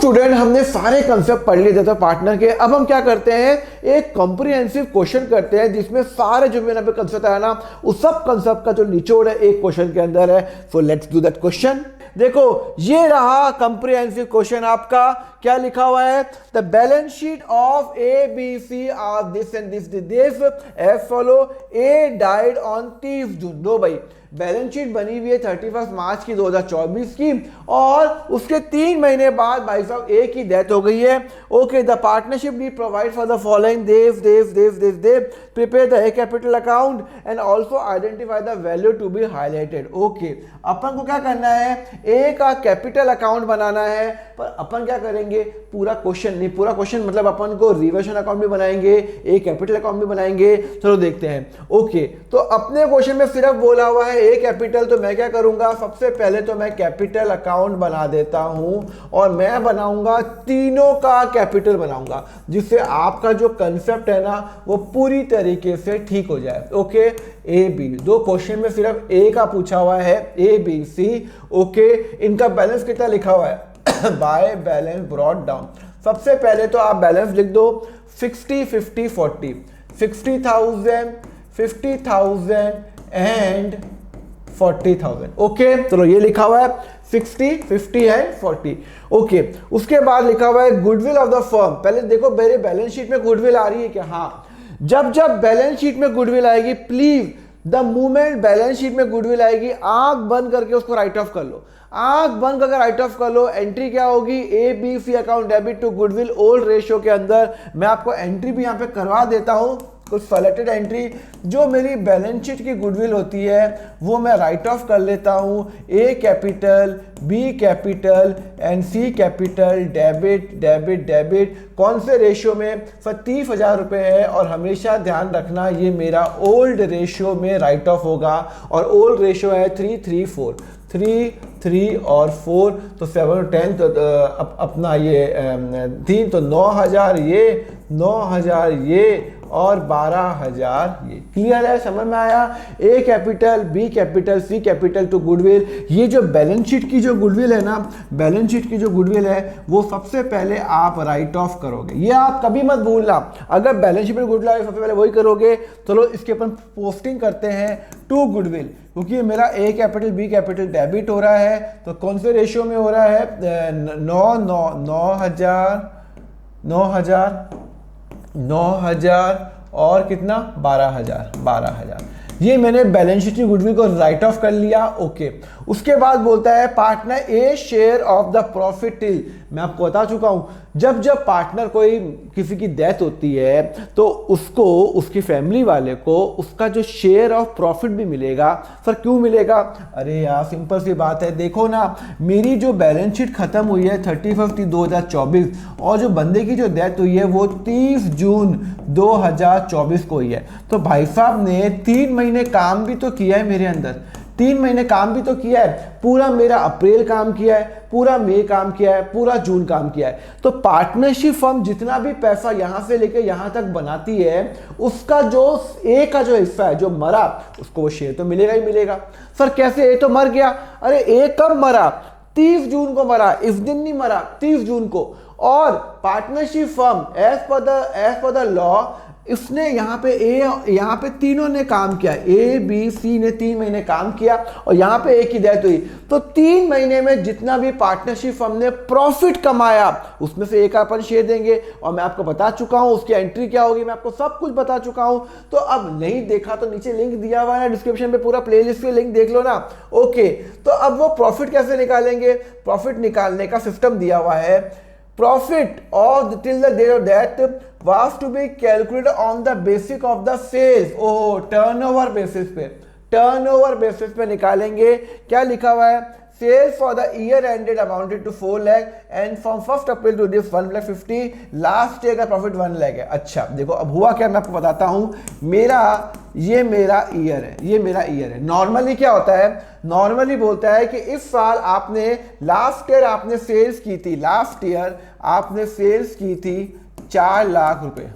Student हमने सारे concept पढ़ लिए थे पार्टनर के। अब हम क्या करते हैं, एक कॉम्प्रिहेंसिव क्वेश्चन करते हैं जिसमें सारे जो मेरे पे कंसेप्ट आया ना उस सब कंसेप्ट का जो निचोड़ है एक क्वेश्चन के अंदर है। So let's do that question. देखो ये रहा कॉम्प्रिहेंसिव क्वेश्चन आपका। क्या लिखा हुआ है, the balance sheet of A B C are this and this as follow. A died on 30 June. दो भाई बैलेंस शीट बनी हुई है 31 मार्च की 2024 की और उसके 3 महीने बाद भाई साहब ए की डेथ हो गई है। Okay, the partnership deed provide for the following देव prepare the A capital account and also identify the value to be highlighted. Okay, अपन को क्या करना है, ए का कैपिटल अकाउंट बनाना है। पर अपन क्या करेंगे, पूरा क्वेश्चन नहीं, पूरा क्वेश्चन मतलब अपन को रिवर्शन अकाउंट भी बनाएंगे, ए कैपिटल अकाउंट भी बनाएंगे। चलो देखते हैं। ओके, तो अपने क्वेश्चन में सिर्फ बोला हुआ है ए कैपिटल, तो मैं क्या करूंगा, सबसे पहले तो मैं कैपिटल अकाउंट बना देता हूं और मैं बनाऊंगा तीनों का कैपिटल बनाऊंगा, जिससे आपका जो कंसेप्ट है ना वो पूरी तरीके से ठीक हो जाए। ओके, ए बी, दो क्वेश्चन में सिर्फ ए का पूछा हुआ है, ए बी सी। ओके, इनका बैलेंस कितना लिखा हुआ है बाय बैलेंस ब्रॉट डाउन। सबसे पहले तो आप बैलेंस लिख दो 60 50 40, 60,000 50,000 एंड 40,000। ओके, चलो ये लिखा हुआ है 60 50 एंड 40। ओके, उसके बाद लिखा हुआ है गुडविल ऑफ द फर्म। पहले देखो मेरे बैलेंस शीट में गुडविल आ रही है क्या? हाँ, जब बैलेंस शीट में गुडविल आएगी, please the moment balance sheet में गुडविल आएगी आंख बंद करके उसको राइट ऑफ कर लो। आंख बंद करके राइट ऑफ कर लो। एंट्री क्या होगी, A B C account debit to goodwill old ratio के अंदर। मैं आपको एंट्री भी यहां पे करवा देता हूं, कुछ सेलेक्टेड एंट्री। जो मेरी बैलेंस शीट की गुडविल होती है वो मैं राइट ऑफ कर लेता हूं। A capital, B capital and C capital, debit debit debit. कौन से रेशियो में? 30,000 रुपये है और हमेशा ध्यान रखना ये मेरा ओल्ड रेशियो में राइट ऑफ होगा और ओल्ड रेशियो है 3 3 4, 3 3 और 4, तो 7 10, तो अपना ये 3, तो 9,000 ये, 9,000 ये और 12,000 ये। क्लियर है, समझ में आया? A capital, B capital, C capital to goodwill. ये जो बैलेंस शीट की जो गुडविल है ना, बैलेंस शीट की जो गुडविल है वो सबसे पहले आप राइट ऑफ करोगे। ये आप कभी मत भूलना, अगर बैलेंस शीट में गुडविल आए सबसे पहले वही करोगे। चलो इसके अपन पोस्टिंग करते हैं टू गुडविल, क्योंकि मेरा ए कैपिटल बी कैपिटल डेबिट हो रहा है, तो कौन से रेशियो में हो रहा है? 9,000 और कितना? 12,000। ये मैंने बैलेंस शीट की गुडविल को राइट ऑफ कर लिया। ओके, उसके बाद बोलता है partner A share of the profit till. मैं आपको बता चुका हूं, जब पार्टनर कोई किसी की डेथ होती है तो उसको, उसकी फैमिली वाले को उसका जो शेयर ऑफ प्रॉफिट भी मिलेगा। सर क्यों मिलेगा? अरे यार सिंपल सी बात है, देखो ना मेरी जो बैलेंस शीट खत्म हुई है 31 2024 और जो बंदे की जो डेथ हुई है वो 30 जून 2024 को हुई है। तो भाई साहब ने 3 महीने काम भी तो किया है मेरे अंदर, 3 महीने काम भी तो किया है। पूरा मेरा अप्रैल काम किया है, पूरा मई काम किया है, पूरा जून काम किया है। तो पार्टनरशिप फर्म जितना भी पैसा यहां से लेकर यहां तक बनाती है उसका जो ए का जो हिस्सा है, जो मरा, उसको वो शेयर तो मिलेगा ही मिलेगा। सर कैसे? ए तो मर गया। अरे ए कब मरा? 30 जून को मरा, इस दिन नहीं मरा, 30 जून को। और partnership firm as per the law इसने यहाँ पे तीनों ने काम किया, ए बी सी ने 3 महीने काम किया और यहाँ पे एक ही डेथ हुई। तो 3 महीने में जितना भी पार्टनरशिप फर्म ने प्रॉफिट कमाया उसमें से एक अपन शेयर देंगे। और मैं आपको बता चुका हूँ उसकी एंट्री क्या होगी, मैं आपको सब कुछ बता चुका हूँ। तो अब नहीं देखा तो नीचे लिंक दिया हुआ है डिस्क्रिप्शन पे, पूरा प्लेलिस्ट के लिंक देख लो ना। ओके, तो अब वो प्रॉफिट कैसे निकालेंगे? प्रॉफिट निकालने का सिस्टम दिया हुआ है। Profit of till the date of death was to be calculated on the basis of the sales। Oh, turnover basis पे, टर्नओवर बेसिस पे निकालेंगे। क्या लिखा हुआ है? Sales for the year ended amounted to 4 lakh and from 1st April to this 1,50,000, last year का profit 1 lakh है। अच्छा देखो अब हुआ क्या, मैं आपको बताता हूं। ये मेरा ईयर है, ये मेरा ईयर है। नॉर्मली क्या होता है, नॉर्मली बोलता है कि इस साल आपने, लास्ट ईयर आपने सेल्स की थी, लास्ट ईयर आपने सेल्स की थी 4 लाख रुपए,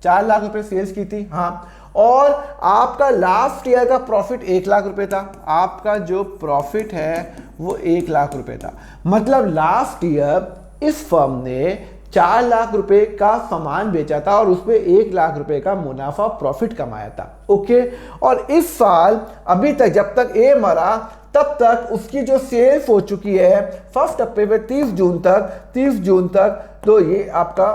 4 लाख रुपए सेल्स की थी। हाँ, और आपका लास्ट ईयर का प्रॉफिट 1 लाख रुपए था। आपका जो प्रॉफिट है वो 1 लाख रुपए था। मतलब लास्ट ईयर इस फर्म ने 4 लाख रुपए का सामान बेचा था और उस पर 1 लाख रुपए का मुनाफा प्रॉफिट कमाया था। ओके, और इस साल अभी तक जब तक ए मरा तब तक उसकी जो सेल्स हो चुकी है फर्स्ट हफ्ते में 30 जून तक तो ये आपका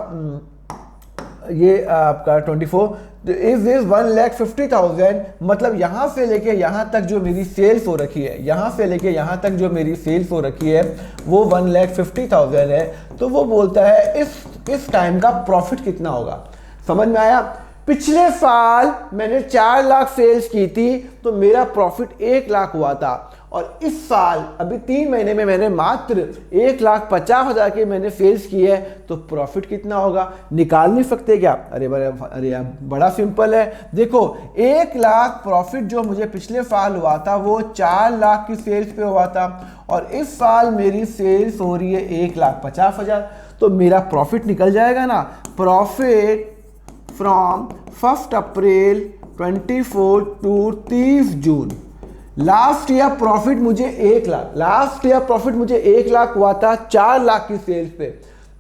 24 इज 1,50,000, मतलब यहाँ से लेके यहाँ तक जो मेरी सेल्स हो रखी है, यहाँ से लेके यहाँ तक जो मेरी सेल्स हो रखी है वो 1,50,000 है। तो वो बोलता है इस टाइम का प्रॉफिट कितना होगा। समझ में आया? पिछले साल मैंने 4 लाख सेल्स की थी तो मेरा प्रॉफिट 1 लाख हुआ था, और इस साल अभी 3 महीने में मैंने मात्र 1,50,000 की मैंने सेल्स की है, तो प्रॉफिट कितना होगा निकाल नहीं सकते क्या? अरे यार बड़ा सिंपल है। देखो 1 लाख प्रॉफिट जो मुझे पिछले साल हुआ था वो 4 लाख की सेल्स पे हुआ था, और इस साल मेरी सेल्स हो रही है 1,50,000, तो मेरा प्रॉफिट निकल जाएगा ना। Profit from 1 April 24 to 30 June, last year profit मुझे 1 लाख हुआ था 4 लाख की सेल्स पे,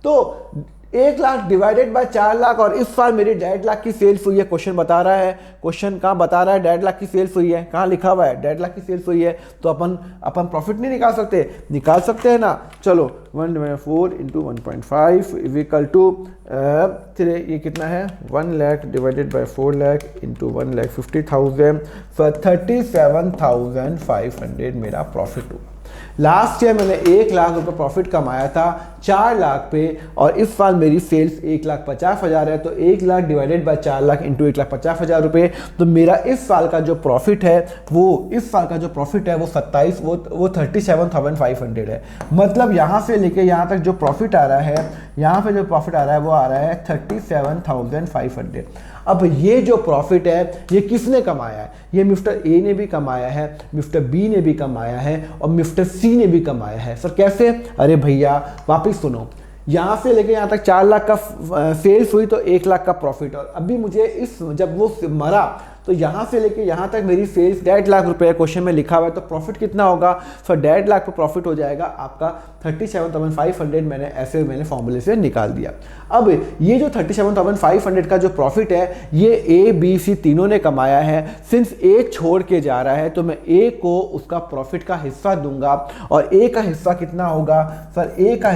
तो 1 लाख डिवाइडेड बाय 4 लाख, और इस साल मेरी 1.5 लाख की सेल्स हुई है। क्वेश्चन बता रहा है, क्वेश्चन कहाँ बता रहा है 1.5 लाख की सेल्स हुई है, कहाँ लिखा हुआ है 1.5 लाख की सेल्स हुई है, तो अपन प्रॉफिट नहीं निकाल सकते? निकाल सकते हैं ना। चलो 1/4 इंटू 1.5 इज इक्वल टू ये कितना है 1 lakh divided by 4 lakh into 1,50,000, 37,500 मेरा प्रॉफिट हुआ। लास्ट ईयर मैंने 1 लाख रुपए प्रॉफिट कमाया था 4 लाख पे, और इस साल मेरी सेल्स 1,50,000 है, तो 1 lakh divided by 4 lakh into 1,50,000 रुपये, तो मेरा इस साल का जो प्रॉफिट है वो 37,500 है। मतलब यहाँ से लेके यहाँ तक जो प्रॉफिट आ रहा है, यहाँ पे जो प्रॉफिट आ रहा है वो आ रहा है 37,500। अब ये जो प्रॉफिट है ये किसने कमाया है? ये मिस्टर ए ने भी कमाया है, मिस्टर बी ने भी कमाया है, और मिस्टर सी ने भी कमाया है। सर कैसे? अरे भैया वापस सुनो, यहाँ से लेके यहाँ तक 4 लाख का सेल्स हुई तो 1 लाख का प्रॉफिट, और अभी मुझे जब वो मरा तो यहाँ से लेके यहाँ तक मेरी सेल्स 1.5 लाख रुपए क्वेश्चन में लिखा हुआ है, तो प्रॉफिट कितना होगा? सर 1.5 लाख पे प्रॉफिट हो जाएगा आपका 37,500, मैंने फॉर्मूले से निकाल दिया। अब ये जो 37,500 का जो प्रॉफिट है ये ए बी सी तीनों ने कमाया है। सिंस ए छोड़ के जा रहा है तो मैं ए को उसका प्रॉफिट का हिस्सा दूंगा, और ए का हिस्सा कितना होगा? सर ए का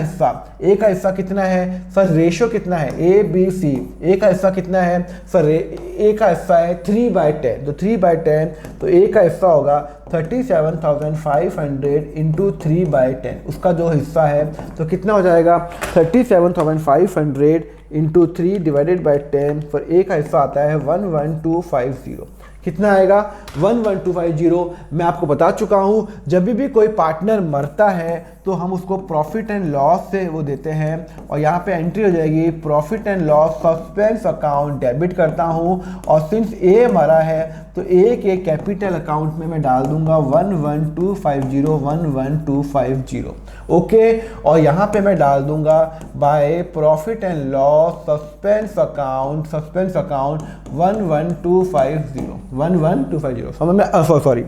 हिस्सा कितना है? सर रेशो कितना है? ए बी सी, ए का हिस्सा कितना है? सर ए का हिस्सा है 3/10, तो 3/10, तो ए का हिस्सा होगा 37,500 इंटू 3/10, उसका जो हिस्सा है तो कितना हो जाएगा 37,500 इंटू 3 डिवाइडेड बाई 10, पर ए का हिस्सा आता है 11250। कितना आएगा? 11250। मैं आपको बता चुका हूं जब भी कोई पार्टनर मरता है तो हम उसको प्रॉफिट एंड लॉस से वो देते हैं, और यहाँ पे एंट्री हो जाएगी profit and loss suspense account, debit करता हूँ, और सिंस ए मरा है तो ए के कैपिटल अकाउंट में मैं डाल दूंगा 11250। ओके, और यहाँ पे मैं डाल दूंगा by profit and loss suspense account 11250 समझ में? सॉरी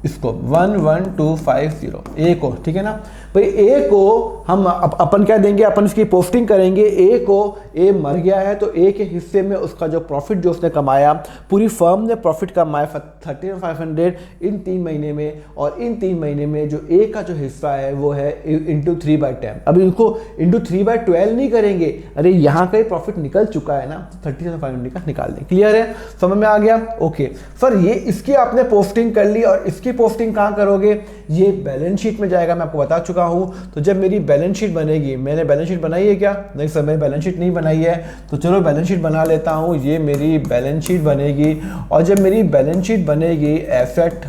इसको 11250 ए को, ठीक है ना भाई। ए को हम अपन क्या देंगे? अपन इसकी पोस्टिंग करेंगे। ए मर गया है तो ए के हिस्से में उसका जो प्रॉफिट जो उसने कमाया, पूरी फर्म ने प्रॉफिट कमाया 37,500 इन 3 महीने में, और इन 3 महीने में जो ए का जो हिस्सा है वो है इंटू 3/10। अब इनको इंटू 3/12 नहीं करेंगे, अरे यहाँ का ही प्रॉफिट निकल चुका है ना, 37,500 का निकाल दें। क्लियर है? समझ में आ गया? ओके सर, ये इसकी आपने पोस्टिंग कर ली, और इसकी पोस्टिंग कहाँ करोगे? ये बैलेंस शीट में जाएगा। मैं आपको बता चुका हूं, तो जब मेरी बैलेंस शीट बनेगी, मैंने बैलेंस शीट बनाई है क्या? नहीं सर, मैंने बैलेंस शीट नहीं बनाई है, तो चलो बैलेंस शीट बना लेता हूं। ये मेरी बैलेंस शीट बनेगी, और जब मेरी बैलेंस शीट बनेगी एसेट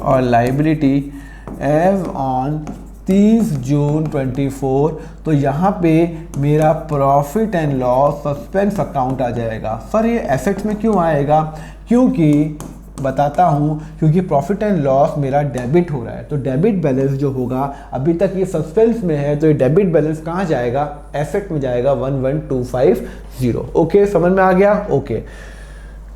और लायबिलिटी एज ऑन 30 जून 24, तो यहाँ पे मेरा profit and loss suspense account आ जाएगा। सर ये एसेट्स में क्यों आएगा? क्योंकि बताता हूँ, क्योंकि प्रॉफिट एंड लॉस मेरा डेबिट हो रहा है, तो डेबिट बैलेंस जो होगा, अभी तक ये सस्पेंस में है, तो ये डेबिट बैलेंस कहाँ जाएगा? एसेट में जाएगा 11250। ओके, समझ में आ गया? ओके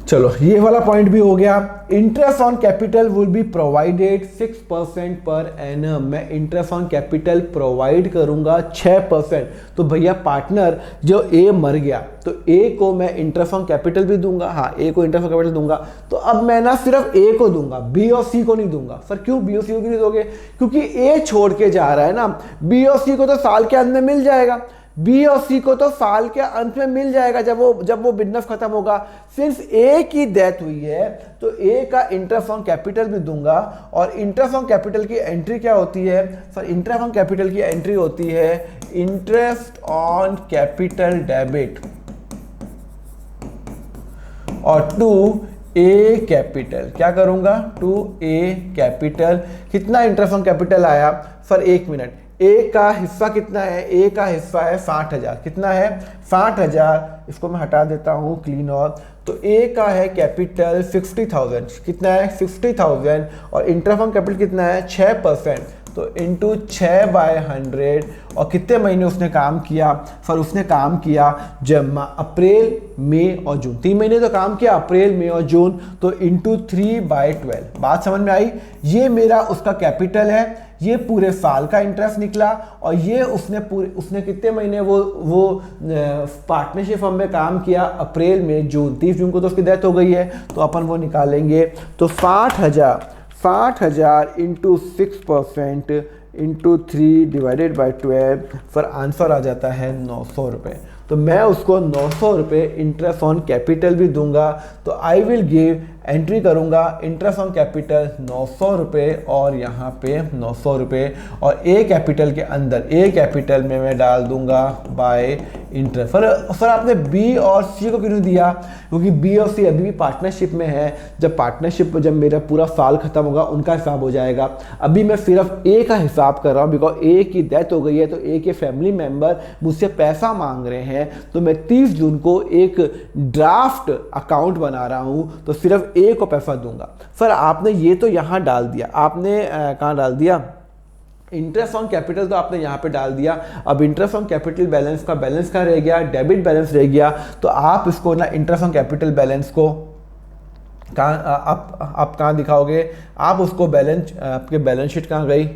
चलो ये वाला पॉइंट भी हो गया। Interest on capital will be provided 6% per annum. मैं इंटरेस्ट ऑन कैपिटल प्रोवाइड करूंगा 6%। तो भैया पार्टनर जो ए मर गया तो ए को मैं इंटरेस्ट ऑन कैपिटल भी दूंगा, हाँ ए को इंटरेस्ट ऑन कैपिटल दूंगा। तो अब मैं ना सिर्फ ए को दूंगा, बी और सी को नहीं दूंगा। सर क्यों बी और सी को नहीं दोगे? क्योंकि ए छोड़ के जा रहा है ना, बी और सी को तो साल के अंत में मिल जाएगा, बी और सी को तो साल के अंत में मिल जाएगा जब वो बिजनेस खत्म होगा। सिंस ए की डेथ हुई है तो ए का इंटरेस्ट ऑन कैपिटल भी दूंगा। और इंटरेस्ट ऑन कैपिटल की एंट्री क्या होती है? सर इंटरेस्ट ऑन कैपिटल की एंट्री होती है इंटरेस्ट ऑन कैपिटल डेबिट और टू ए कैपिटल। क्या करूंगा? To A capital. कितना इंटरेस्ट ऑन कैपिटल आया? सर 1 मिनट, ए का हिस्सा कितना है? ए का हिस्सा है 60,000। कितना है? 60,000। इसको मैं हटा देता हूँ क्लीन ऑफ। तो ए का है कैपिटल 50,000। कितना है? 50,000। और इंटरेस्ट ऑन कैपिटल कितना है? 6%। तो इंटू 6/100। और कितने महीने उसने काम किया? सर उसने काम किया जब अप्रैल, मई और जून, 3 महीने तो काम किया, अप्रैल, मई और जून। तो इंटू 3/12। बात समझ में आई? ये मेरा उसका कैपिटल है, ये पूरे साल का इंटरेस्ट निकला। और ये उसने कितने महीने वो पार्टनरशिप फर्म में काम किया? अप्रैल, मई, जून। 30 जून को तो उसकी डेथ हो गई है, तो अपन वो निकालेंगे। तो 60,000 इंटू 6% इंटू 3/12 पर आंसर आ जाता है 900 रुपये। तो मैं उसको 900 रुपये इंटरेस्ट ऑन कैपिटल भी दूंगा। तो आई विल गिव, एंट्री करूंगा इंटरेस्ट ऑन कैपिटल 900 रुपये और यहाँ पे 900 रुपये। और ए कैपिटल के अंदर, ए कैपिटल में मैं डाल दूंगा बाय इंटरेस्ट। सर आपने बी और सी को क्यों नहीं दिया? क्योंकि बी और सी अभी भी पार्टनरशिप में है। जब मेरा पूरा साल खत्म होगा उनका हिसाब हो जाएगा। अभी मैं सिर्फ ए का हिसाब कर रहा हूँ, बिकॉज ए की डेथ हो गई है तो ए के फैमिली मेंबर मुझसे पैसा मांग रहे हैं। तो मैं 30 जून को एक ड्राफ्ट अकाउंट बना रहा हूँ, तो सिर्फ ए को पैसा दूंगा। सर आपने ये तो यहाँ डाल दिया, आपने कहाँ डाल दिया? इंटरेस्ट ऑन कैपिटल तो आपने यहाँ पे डाल दिया। अब इंटरेस्ट ऑन कैपिटल बैलेंस का बैलेंस क्या रह गया? डेबिट बैलेंस रह गया। तो आप इसको ना इंटरेस्ट ऑन कैपिटल बैलेंस को आप कहाँ दिखाओगे? आप उसको आपके बैलेंस शीट कहाँ गई?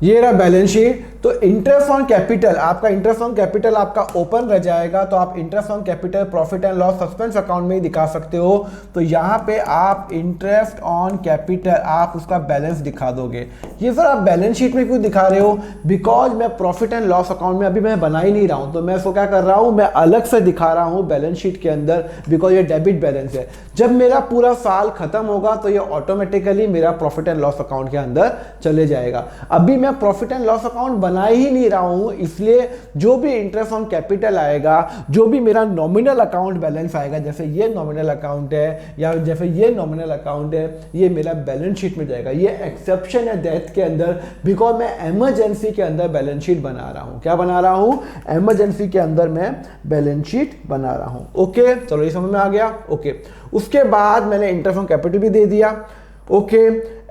ये रहा बैलेंस शीट। तो इंटरेस्ट ऑन कैपिटल, आपका इंटरेस्ट ऑन कैपिटल आपका ओपन रह जाएगा। तो आप interest on capital profit and loss suspense account में ही दिखा सकते हो। तो यहाँ पे आप इंटरेस्ट ऑन कैपिटल आप उसका बैलेंस दिखा दोगे। ये सर आप बैलेंस शीट में क्यों दिखा रहे हो? बिकॉज मैं प्रॉफिट एंड लॉस अकाउंट में अभी मैं बना ही नहीं रहा हूँ, तो मैं इसको क्या कर रहा हूँ, मैं अलग से दिखा रहा हूँ बैलेंस शीट के अंदर, बिकॉज ये डेबिट बैलेंस है। जब मेरा पूरा साल खत्म होगा तो ये ऑटोमेटिकली मेरा प्रॉफिट एंड लॉस अकाउंट के अंदर चले जाएगा। अभी मैं प्रॉफिट एंड लॉस अकाउंट बना ही नहीं रहा हूं, इसलिए जो भी इंटरेस्ट ऑन कैपिटल आएगा, जो भी मेरा नॉमिनल अकाउंट बैलेंस आएगा, जैसे ये नॉमिनल अकाउंट है या जैसे ये नॉमिनल अकाउंट है, ये मेरा बैलेंस शीट में जाएगा। ये एक्सेप्शन है डेथ के अंदर, बिकॉज मैं इमरजेंसी के अंदर बैलेंस शीट बना रहा हूं। क्या बना रहा हूं? इमरजेंसी के अंदर मैं बैलेंस शीट बना रहा हूं। ओके, चलो ये समझ में आ गया। ओके, उसके बाद मैंने इंटरेस्ट ऑन कैपिटल भी दे दिया। Okay,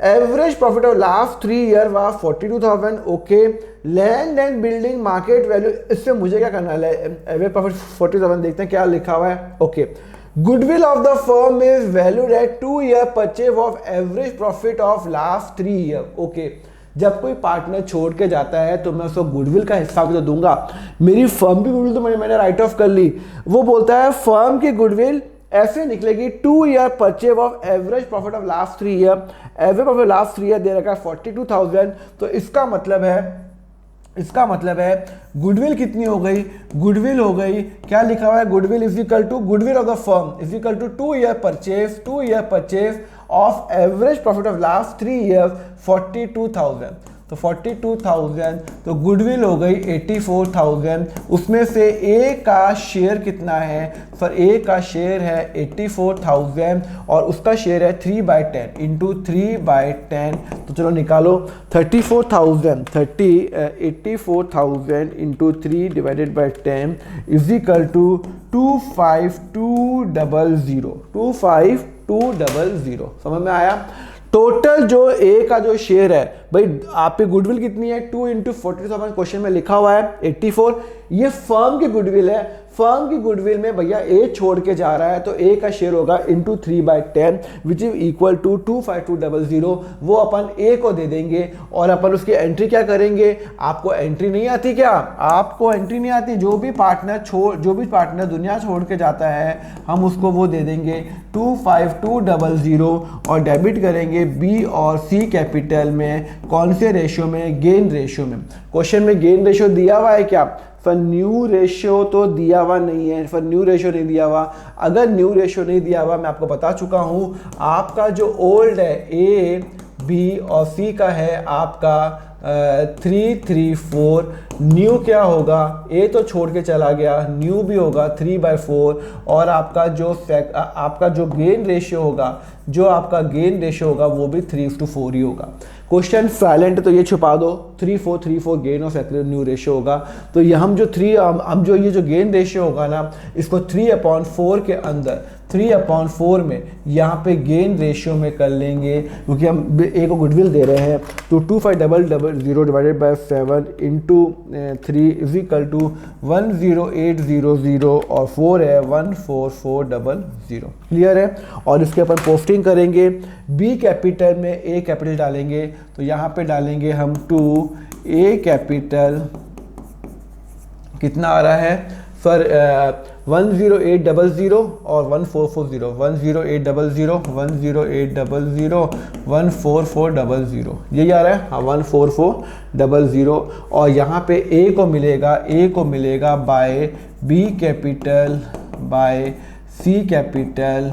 average profit of last 3 year was 42,000। Okay, land and building market value, इससे मुझे क्या करना है? एवरेज प्रॉफिट 40,000, देखते हैं क्या लिखा हुआ है। Okay, goodwill of the firm is valued at 2 year purchase of average profit of last 3 year. Okay, जब कोई पार्टनर छोड़ के जाता है तो मैं उसको गुडविल का हिस्सा भी तो दूंगा। मेरी फर्म की गुडविल तो मैंने राइट ऑफ कर ली। वो बोलता है फर्म की गुडविल ऐसे निकलेगी 2 year purchase of average profit of last 3 year. Average profit last 3 year दे रखा है 42,000। तो इसका मतलब है गुडविल कितनी हो गई? गुडविल हो गई, क्या लिखा हुआ है? Goodwill is equal to goodwill of the firm is equal to 2 year purchase of average profit of last 3 year 42,000। तो 42,000, तो गुडविल हो गई 84,000। उसमें से ए का शेयर कितना है? सर ए का शेयर है 84,000 और उसका शेयर है 3/10 इंटू 3/10। तो चलो निकालो, 84,000 इंटू 3/10 इज इक्वल टू 25200। समझ में आया? टोटल जो ए का जो शेयर है भाई आपकी गुडविल कितनी है, 2 इंटू 40,000 क्वेश्चन में लिखा हुआ है 84। ये फर्म की गुडविल है। फर्म की गुडविल में भैया ए छोड़ के जा रहा है तो ए का शेयर होगा into 3/10 which is equal to 25200। वो अपन ए को दे देंगे और अपन उसकी एंट्री क्या करेंगे। आपको एंट्री नहीं आती क्या, आपको एंट्री नहीं आती, जो भी पार्टनर दुनिया छोड़ के जाता है हम उसको वो दे देंगे 25200 और डेबिट करेंगे बी और सी कैपिटल में। कौन से रेशियो में, गेन रेशियो में। क्वेश्चन में गेन रेशियो दिया हुआ है क्या, फॉर न्यू रेशियो तो दिया हुआ नहीं है, फॉर न्यू रेशियो नहीं दिया हुआ। अगर न्यू रेशियो नहीं दिया हुआ, मैं आपको बता चुका हूं, आपका जो ओल्ड है ए बी और सी का है आपका 334। न्यू क्या होगा, ए तो छोड़ के चला गया, न्यू भी होगा 3/4 और आपका जो गेन रेशियो होगा, जो आपका गेन रेशियो होगा वो भी 3:4 ही होगा। क्वेश्चन साइलेंट तो ये छुपा दो, 3:4 गेन और फैक्टर न्यू रेशियो होगा। तो ये हम जो ये जो गेन रेशियो होगा ना, इसको 3/4 के अंदर 3/4 में यहाँ पे गेन रेशियो में कर लेंगे, क्योंकि हम ए को गुडविल दे रहे हैं। तो 25000 divided by 7 into 3 is equal to 10800 और 4 है 14400। क्लियर है। और इसके अपन पोस्टिंग करेंगे। बी कैपिटल में ए कैपिटल डालेंगे तो यहाँ पे डालेंगे हम 2 ए कैपिटल कितना आ रहा है सर 10800 और 1440, 10800 14400 यही आ रहा है। हाँ 14400 और यहाँ पे ए को मिलेगा by B capital by C capital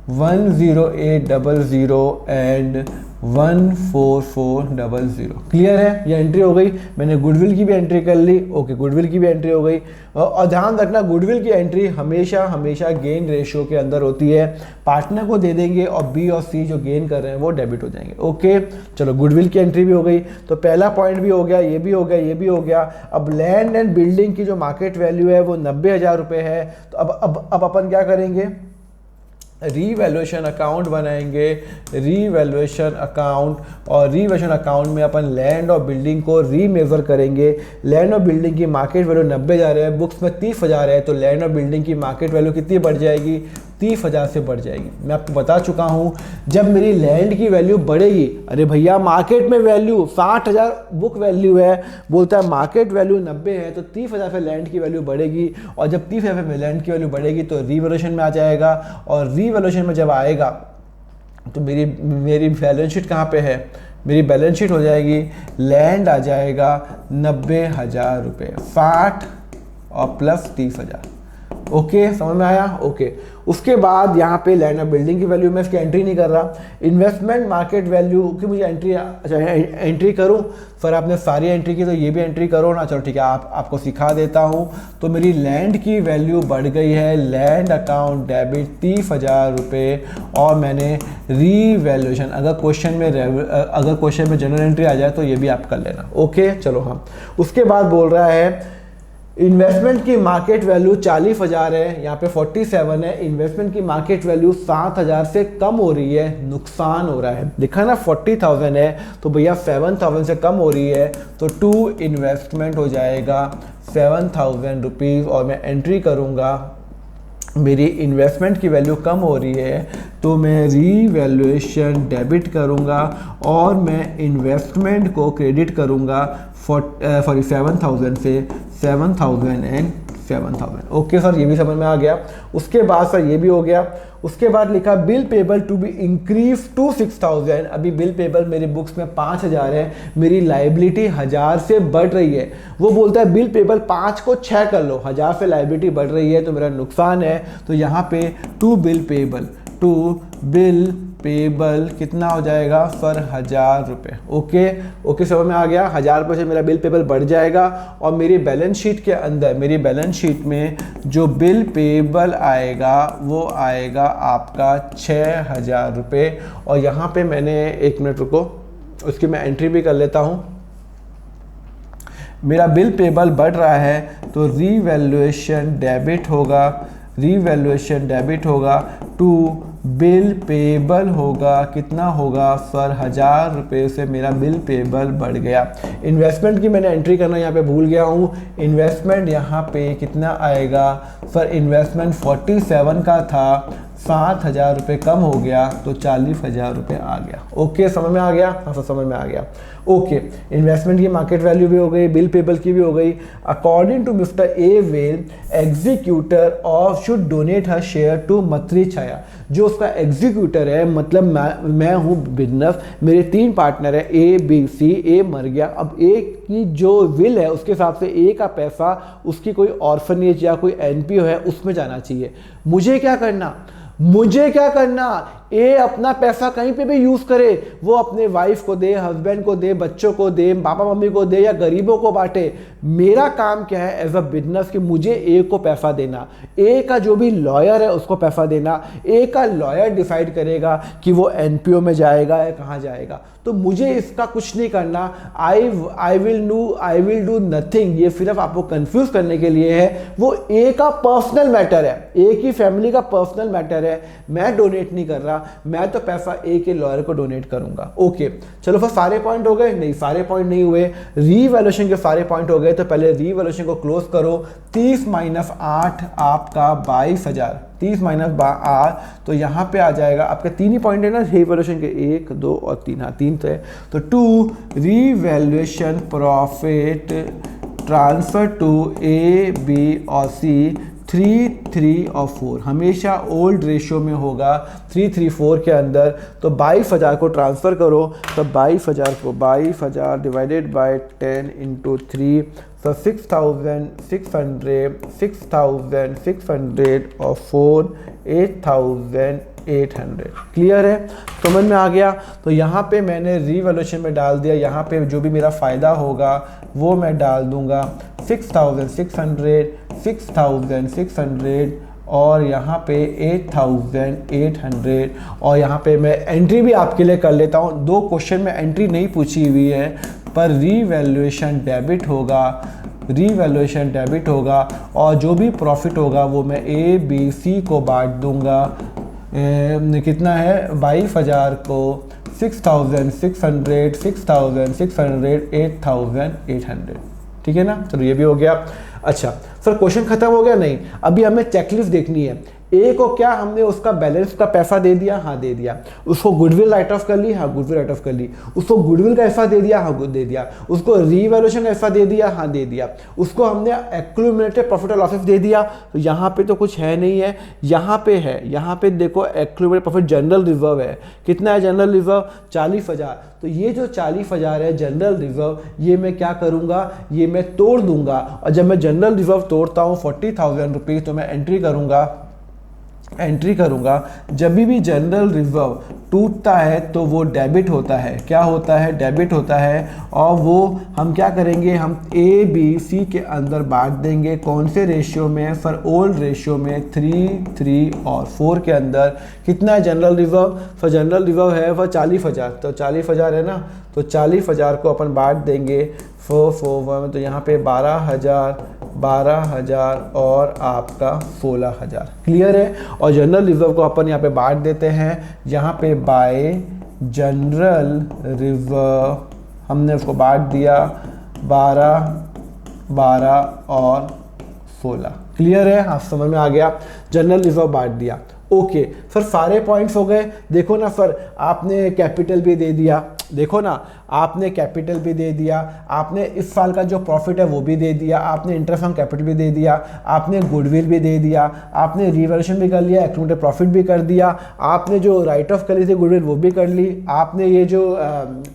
10800 and 14400। Clear है, ये एंट्री हो गई। मैंने गुडविल की भी एंट्री कर ली। ओके, गुडविल की भी एंट्री हो गई। और ध्यान रखना गुडविल की एंट्री हमेशा गेन रेशियो के अंदर होती है। पार्टनर को दे देंगे और बी और सी जो गेन कर रहे हैं वो डेबिट हो जाएंगे। ओके चलो, गुडविल की एंट्री भी हो गई। तो पहला पॉइंट भी हो गया, ये भी हो गया, ये भी हो गया। अब लैंड एंड बिल्डिंग की जो मार्केट वैल्यू है वो 90,000 रुपये है। तो अब अपन क्या करेंगे, रीवैल्यूएशन अकाउंट बनाएंगे, रीवैल्यूएशन अकाउंट। और रीवैल्यूएशन अकाउंट में अपन लैंड और बिल्डिंग को रीमेजर करेंगे। लैंड और बिल्डिंग की मार्केट वैल्यू 90,000 है, बुक्स में 30,000 है, तो लैंड और बिल्डिंग की मार्केट वैल्यू कितनी बढ़ जाएगी, 30,000 से बढ़ जाएगी। मैं आपको बता चुका हूँ, जब मेरी लैंड की वैल्यू बढ़ेगी, अरे भैया मार्केट में वैल्यू 60,000 बुक वैल्यू है, बोलता है मार्केट वैल्यू 90 है, तो 30,000 पे लैंड की वैल्यू बढ़ेगी। और जब 30,000 पे लैंड की वैल्यू बढ़ेगी तो रीवैल्यूएशन में आ जाएगा। और रीवैल्यूएशन में जब आएगा तो मेरी बैलेंस शीट कहाँ पे है, मेरी बैलेंस शीट हो जाएगी, लैंड आ जाएगा 90,000 रुपये, 60 और प्लस 30,000। ओके समझ में आया। ओके उसके बाद यहाँ पे लैंड और बिल्डिंग की वैल्यू में इसकी एंट्री नहीं कर रहा। इन्वेस्टमेंट मार्केट वैल्यू की मुझे एंट्री करूँ, फिर आपने सारी एंट्री की तो ये भी एंट्री करो ना। चलो ठीक है, आपको सिखा देता हूँ। तो मेरी लैंड की वैल्यू बढ़ गई है, लैंड अकाउंट डेबिट 30,000 रुपये। और मैंने रीवैल्यूएशन, अगर क्वेश्चन में जनरल एंट्री आ जाए तो ये भी आप कर लेना। ओके चलो हाँ। उसके बाद बोल रहा है इन्वेस्टमेंट की मार्केट वैल्यू 40,000 है, यहाँ पे 47 है। इन्वेस्टमेंट की मार्केट वैल्यू 7,000 से कम हो रही है, नुकसान हो रहा है। लिखा ना 40,000 है तो भैया 7,000 से कम हो रही है, तो टू इन्वेस्टमेंट हो जाएगा 7,000 रुपीज़। और मैं एंट्री करूँगा, मेरी इन्वेस्टमेंट की वैल्यू कम हो रही है तो मैं रीवैल्यूएशन डेबिट करूँगा और मैं इन्वेस्टमेंट को क्रेडिट करूँगा 7,000 से 7,000 एंड 7,000। ओके सर, ये भी समझ में आ गया। उसके बाद सर ये भी हो गया। उसके बाद लिखा bill payable to B increase to 6,000। अभी बिल पेबल मेरी बुक्स में 5,000 है, मेरी लाइबिलिटी 1,000 से बढ़ रही है। वो बोलता है बिल पेबल 5 को 6 कर लो, 1,000 से लाइबिलिटी बढ़ रही है तो मेरा नुकसान है। तो यहाँ पे टू बिल पेबल कितना हो जाएगा सर 1,000 रुपये। ओके समझ में आ गया। 1,000 रुपये से मेरा बिल पेबल बढ़ जाएगा और मेरी बैलेंस शीट के अंदर, मेरी बैलेंस शीट में जो बिल पेबल आएगा वो आएगा आपका 6,000 रुपये। और यहाँ पे मैंने, एक मिनट रुको, उसकी मैं एंट्री भी कर लेता हूँ। मेरा बिल पेबल बढ़ रहा है तो रीवैल्यूएशन डेबिट होगा टू बिल पेबल होगा कितना होगा सर, 1000 रुपये से मेरा बिल पेबल बढ़ गया। इन्वेस्टमेंट की मैंने एंट्री करना यहाँ पे भूल गया हूँ। इन्वेस्टमेंट यहाँ पे कितना आएगा सर, इन्वेस्टमेंट 47 का था, 7,000 रुपये कम हो गया तो 40,000 रुपये आ गया। ओके, समझ में आ गया? हाँ सर समझ में आ गया। ओके, इन्वेस्टमेंट की मार्केट वैल्यू भी हो गई, बिल पेबल की भी हो गई। According to mister A well, executor of should donate her share to मत्री छाया। जो उसका एग्जीक्यूटर है, मतलब मैं हूँ बिजनेस, मेरे 3 पार्टनर है ए बी सी। ए मर गया, अब ए की जो विल है उसके हिसाब से ए का पैसा उसकी कोई ऑर्फनेज या कोई एनपीओ है उसमें जाना चाहिए। मुझे क्या करना, ए अपना पैसा कहीं पे भी यूज करे, वो अपने वाइफ को दे, हस्बैंड को दे, बच्चों को दे, पापा मम्मी को दे या गरीबों को बांटे। मेरा काम क्या है एज अ बिजनेस कि मुझे ए को पैसा देना, ए का जो भी लॉयर है उसको पैसा देना। ए का लॉयर डिसाइड करेगा कि वो एनपीओ में जाएगा या कहाँ जाएगा, तो मुझे इसका कुछ नहीं करना। I will do nothing. ये सिर्फ आपको कंफ्यूज करने के लिए है। वो ए का पर्सनल मैटर है, ए की फैमिली का पर्सनल मैटर है। मैं डोनेट नहीं कर रहा, मैं तो पैसा ए के लॉयर को डोनेट करूंगा। ओके, चलो फिर सारे पॉइंट हो गए? नहीं, सारे पॉइंट नहीं हुए। रीवैल्यूएशन के सारे पॉइंट हो गए, तो पहले रीवैल्यूएशन को क्लोज करो। 30 - 8 आपका 22,000। 30 - 8 तो यहाँ पे आ जाएगा आपके 3 ही पॉइंट है ना रीवैल्यूएशन के, 1 2 और 3। हाँ 3 तो है। तो 2 revaluation profit transfer to A B और सी 3 3 और 4 हमेशा ओल्ड रेशियो में होगा, 3 3 4 के अंदर। तो 22,000 को ट्रांसफ़र करो, तो 22,000 डिवाइडेड बाय 10 × 3, तो 6,600 और 4 8,800। क्लियर है? समझ में आ गया? तो यहाँ पे मैंने रीवैल्यूएशन में डाल दिया, यहाँ पे जो भी मेरा फ़ायदा होगा वो मैं डाल दूंगा 6,600 और यहाँ पे 8,800। और यहाँ पे मैं एंट्री भी आपके लिए कर लेता हूँ। 2 क्वेश्चन में एंट्री नहीं पूछी हुई है, पर रीवैल्यूएशन डेबिट होगा और जो भी प्रॉफिट होगा वो मैं ए बी सी को बांट दूंगा। कितना है? 22,000 को 6,600 8,800। ठीक है ना? चलो ये भी हो गया। अच्छा सर क्वेश्चन खत्म हो गया? नहीं, अभी हमें चेकलिस्ट देखनी है। ए को क्या हमने उसका बैलेंस का पैसा दे दिया? हाँ दे दिया। उसको गुडविल राइट ऑफ कर ली? हाँ गुडविल राइट ऑफ कर ली। उसको गुडविल का पैसा दे दिया? हाँ दे दिया। उसको रीवैल्यूएशन का पैसा दे दिया? हाँ दे दिया। उसको हमने एक्यूमुलेटेड प्रॉफिट और लॉसेस दे दिया? तो यहाँ पे तो कुछ है नहीं है, यहाँ पे है। यहाँ पे देखो एक्यूमुलेटेड प्रॉफिट जनरल रिजर्व है। कितना है जनरल रिजर्व? 40,000। तो ये जो 40,000 है जनरल रिजर्व, ये मैं क्या करूँगा, ये मैं तोड़ दूंगा। और जब मैं जनरल रिजर्व तोड़ता हूँ 40,000 रुपीज़, तो मैं एंट्री करूँगा। जब भी जनरल रिजर्व टूटता है तो वो डेबिट होता है। क्या होता है? डेबिट होता है। और वो हम क्या करेंगे, हम ए बी सी के अंदर बांट देंगे। कौन से रेशियो में? फॉर ओल्ड रेशियो में 3 3 और 4 के अंदर। कितना है general reserve? For general reserve है वह 40,000, तो 40,000 है ना, तो 40,000 को अपन बांट देंगे 4 4 1। तो यहाँ पे 12,000 और आपका 16,000। क्लियर है? और जनरल रिजर्व को अपन यहाँ पे बांट देते हैं, यहाँ पे बाय जनरल रिजर्व हमने उसको बांट दिया 12 और 16। क्लियर है? हाँ समझ में आ गया। जनरल रिजर्व बांट दिया। ओके सर सारे पॉइंट्स हो गए। देखो ना सर, आपने कैपिटल भी दे दिया, देखो ना आपने कैपिटल भी दे दिया, आपने इस साल का जो प्रॉफिट है वो भी दे दिया, आपने इंटरेस्ट ऑन कैपिटल भी दे दिया, आपने गुडविल भी दे दिया, आपने रीवैल्यूएशन भी कर लिया, एक्यूमुलेटेड प्रॉफिट भी कर दिया, आपने जो राइट ऑफ करी थी गुडविल वो भी कर ली, आपने ये जो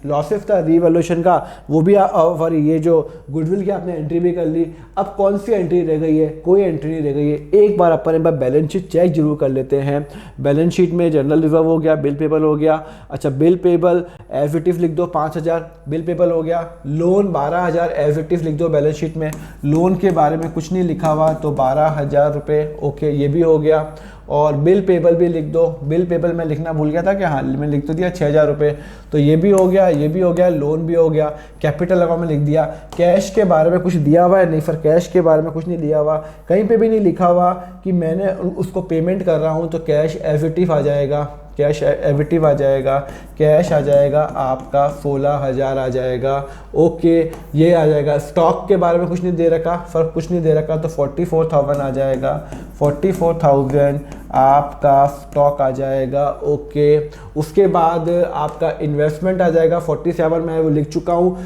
लॉसेस था रीवैल्यूएशन का वो भी, सॉरी ये जो गुडविल की आपने एंट्री भी कर ली। अब कौन सी एंट्री रह गई है? कोई एंट्री नहीं रह गई है। एक बार अपन बैलेंस शीट चेक जरूर कर लेते हैं। बैलेंस शीट में जनरल रिजर्व हो गया, बिल पेबल हो गया। अच्छा bill payable as it is लिख दो 5,000 10,000 बिल पेबल हो गया। लोन 12,000 एज इट इज लिख दो बैलेंस शीट में, लोन के बारे में कुछ नहीं लिखा हुआ तो 12,000 रुपये, ओके ये भी हो गया। और बिल पेबल भी लिख दो, बिल पेबल मैं लिखना भूल गया था कि हाँ मैं लिख तो दिया 6,000 रुपये, तो ये भी हो गया, ये भी हो गया, लोन भी हो गया। कैपिटल अकाउंट में लिख दिया। कैश के बारे में कुछ दिया हुआ है नहीं सर, कैश के बारे में कुछ नहीं दिया हुआ, कहीं पे भी नहीं लिखा हुआ कि मैंने उसको पेमेंट कर रहा हूँ, तो कैश एविटिव आ जाएगा, कैश एविटिव आ जाएगा, कैश आ जाएगा आपका 16,000 आ जाएगा, ओके ये आ जाएगा। स्टॉक के बारे में कुछ नहीं दे रखा, फर्क कुछ नहीं दे रखा, तो 44,000 आ जाएगा, 44,000 आपका स्टॉक आ जाएगा, ओके। उसके बाद आपका इन्वेस्टमेंट आ जाएगा 47, मैं वो लिख चुका हूँ।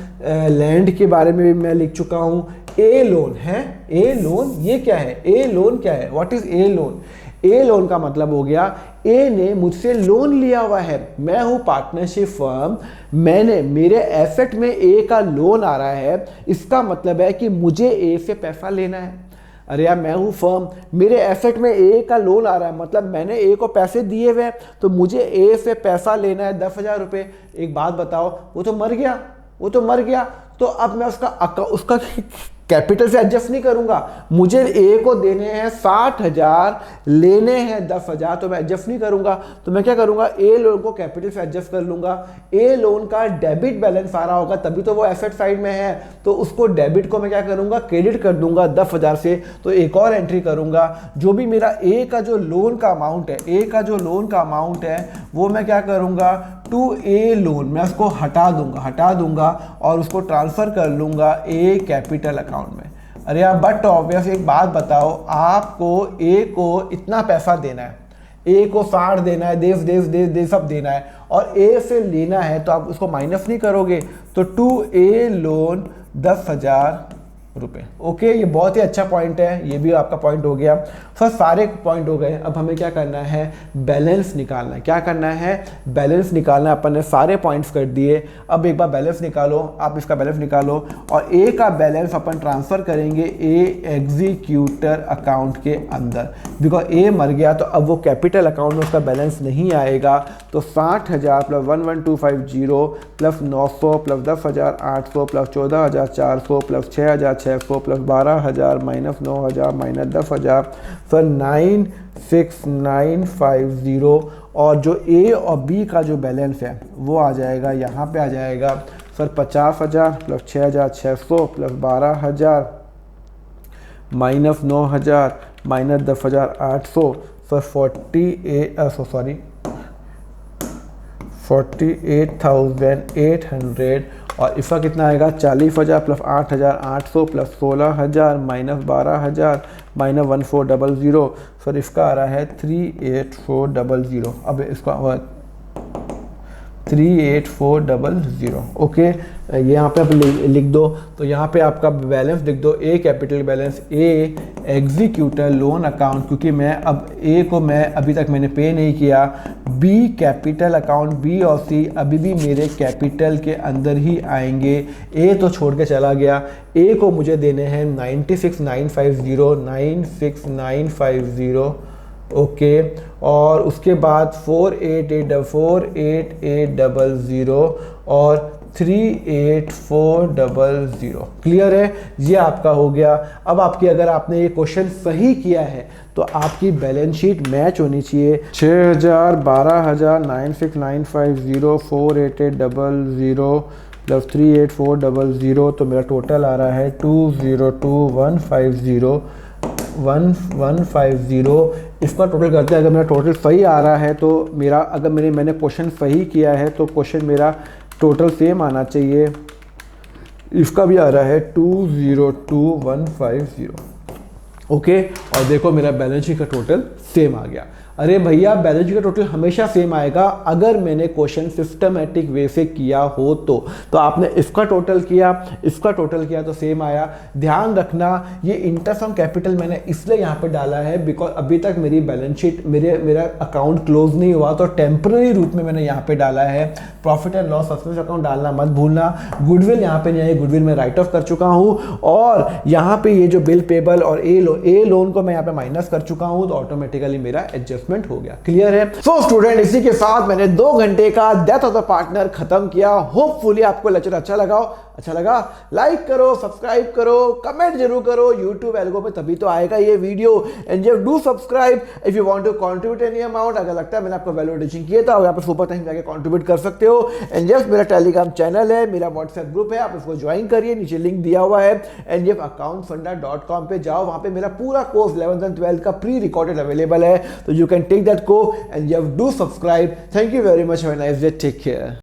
लैंड के बारे में भी मैं लिख चुका हूँ। ए लोन है, ए लोन ये क्या है, ए लोन क्या है, what is a loan? A loan का मतलब हो गया ए ने मुझसे लोन लिया हुआ है, मैं हूं पार्टनरशिप फर्म, मैंने मेरे एसेट में ए का लोन आ रहा है, इसका मतलब है कि मुझे ए से पैसा लेना है। अरे यार मैं हूं फर्म, मेरे एसेट में ए का लोन आ रहा है, मतलब मैंने ए को पैसे दिए हुए, तो मुझे ए से पैसा लेना है 10,000 रुपये। एक बात बताओ, वो तो मर गया, वो तो मर गया, तो अब मैं उसका कैपिटल से एडजस्ट नहीं करूंगा। मुझे ए को देने हैं 60,000, लेने हैं 10,000, तो मैं एडजस्ट नहीं करूंगा। तो मैं क्या करूंगा, ए लोन को कैपिटल से एडजस्ट कर लूंगा। ए लोन का डेबिट बैलेंस आ रहा होगा, तभी तो वो एसेट साइड में है, तो उसको डेबिट को मैं क्या करूंगा, क्रेडिट कर दूंगा 10,000 से। तो एक और एंट्री करूंगा, जो भी मेरा ए का जो लोन का अमाउंट है, ए का जो लोन का अमाउंट है वो मैं क्या करूंगा, टू ए लोन, मैं उसको हटा दूंगा और उसको ट्रांसफर कर लूंगा ए कैपिटल अकाउंट में। अरे यार बट ऑब्वियस एक बात बताओ, आपको ए को इतना पैसा देना है, ए को 60 देना है, दे सब देना है, और ए से लेना है, तो आप उसको माइनस नहीं करोगे, तो टू ए लोन 10,000 रुपये, ओके। ये बहुत ही अच्छा पॉइंट है, ये भी आपका पॉइंट हो गया। फर्स्ट सारे पॉइंट हो गए, अब हमें क्या करना है, बैलेंस निकालना है। क्या करना है, बैलेंस निकालना है। अपन ने सारे पॉइंट्स कर दिए, अब एक बार बैलेंस निकालो, आप इसका बैलेंस निकालो, और ए का बैलेंस अपन ट्रांसफ़र करेंगे ए एग्जीक्यूटर अकाउंट के अंदर, बिकॉज ए मर गया, तो अब वो कैपिटल अकाउंट में उसका बैलेंस नहीं आएगा। तो 60,000 plus 11,250 plus 900 plus 10,800 plus 14,400 plus 6,600 plus 12,000 minus 9,000 minus 10,000, sir 96,950, और जो ए और बी का जो बैलेंस है वो आ जाएगा, यहाँ पे आ जाएगा sir 50,000 plus 6,600 plus 12,000 minus 9,000 minus 10,800, sir 48,800, और इसका कितना आएगा 40,000 plus 8,800 plus 16,000 minus 12,000 minus 1400, sir इसका आ रहा है 38,400। अब इसका 38,400, ओके। ये यहाँ पे आप लिख दो, तो यहाँ पे आपका बैलेंस लिख दो, ए कैपिटल बैलेंस, ए एग्जीक्यूटर लोन अकाउंट, क्योंकि मैं अब ए को मैं अभी तक मैंने पे नहीं किया, बी कैपिटल अकाउंट, बी और सी अभी भी मेरे कैपिटल के अंदर ही आएंगे, ए तो छोड़ के चला गया। ए को मुझे देने हैं 96,950, ओके, और उसके बाद 48,800 और 38,400, क्लियर है, ये आपका हो गया। अब आपकी अगर आपने ये क्वेश्चन सही किया है तो आपकी बैलेंस शीट मैच होनी चाहिए। 6,000, 12,000, 96,950, 48,800 प्लस 38,400, तो मेरा टोटल आ रहा है 202,150। इसका टोटल करते हैं, अगर मेरा टोटल सही आ रहा है तो मेरा, अगर मैंने क्वेश्चन सही किया है तो क्वेश्चन मेरा टोटल सेम आना चाहिए। इसका भी आ रहा है 202,150, ओके। और देखो मेरा बैलेंस शीट का टोटल सेम आ गया। अरे भैया बैलेंस शीट का टोटल हमेशा सेम आएगा अगर मैंने क्वेश्चन सिस्टमेटिक वे से किया हो तो आपने इसका टोटल किया, इसका टोटल किया तो सेम आया। ध्यान रखना ये इंटरेस्ट ऑन कैपिटल मैंने इसलिए यहाँ पे डाला है बिकॉज अभी तक मेरी बैलेंस शीट मेरा अकाउंट क्लोज नहीं हुआ, तो टेम्पररी रूप में मैंने यहाँ पे डाला है। Profit and loss suspense account डालना मत भूलना। गुडविल यहाँ पे नहीं है, गुडविल मैं राइट ऑफ कर चुका हूँ, और यहाँ पे ये जो बिल पेबल और ए लोन को मैं यहाँ पे माइनस कर चुका हूँ, तो ऑटोमेटिकली मेरा एडजस्टमेंट इन्वेस्टमेंट हो गया। क्लियर है? सो स्टूडेंट, इसी के साथ मैंने 2 घंटे का डेथ ऑफ द पार्टनर खत्म किया। होपफुली आपको लेक्चर अच्छा लगा लाइक करो, सब्सक्राइब करो, कमेंट जरूर करो। यूट्यूब एल्गो पे तभी तो आएगा ये video. And just do subscribe if you want to contribute any amount. अगर लगता है मैंने आपको वैल्यू एडिशन किया था, यहाँ पे सुपर थैंक्स जाके कंट्रीब्यूट कर सकते हो। एंड जस्ट मेरा टेलीग्राम चैनल है, मेरा व्हाट्सएप ग्रुप है, आप इसको ज्वाइन करिए, नीचे लिंक दिया हुआ है। एंड जब accountfunda.com पे जाओ, वहां पे मेरा पूरा कोर्स 11th एंड 12th का प्री रिकॉर्डेड अवेलेबल है, तो you can take that course and just do subscribe. Thank you very much, have a nice day, take care.